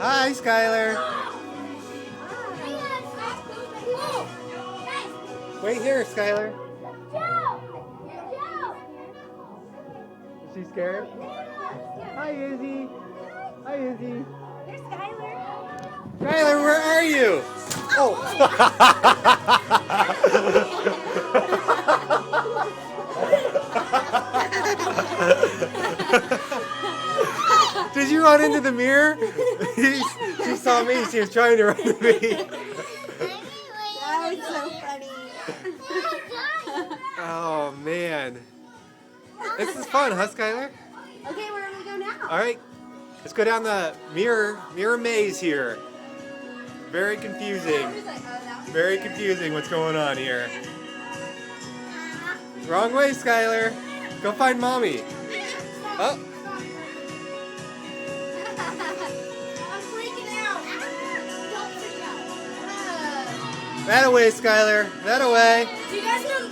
Hi, Skylar. Wait here, Skylar. Is she scared? Hi, Izzy. Hi, Izzy. There's Skylar. Skylar, where are you? Oh. Did you run into the mirror? She saw me. She was trying to run to me. That was so funny. Oh, man. This is fun, huh, Skylar? Okay, where do we go now? All right. Let's go down the mirror maze here. Very confusing. Very confusing what's going on here. Wrong way, Skylar. Go find mommy. Oh. I'm freaking out. Don't freak out. That away, Skylar. That away. Do you guys know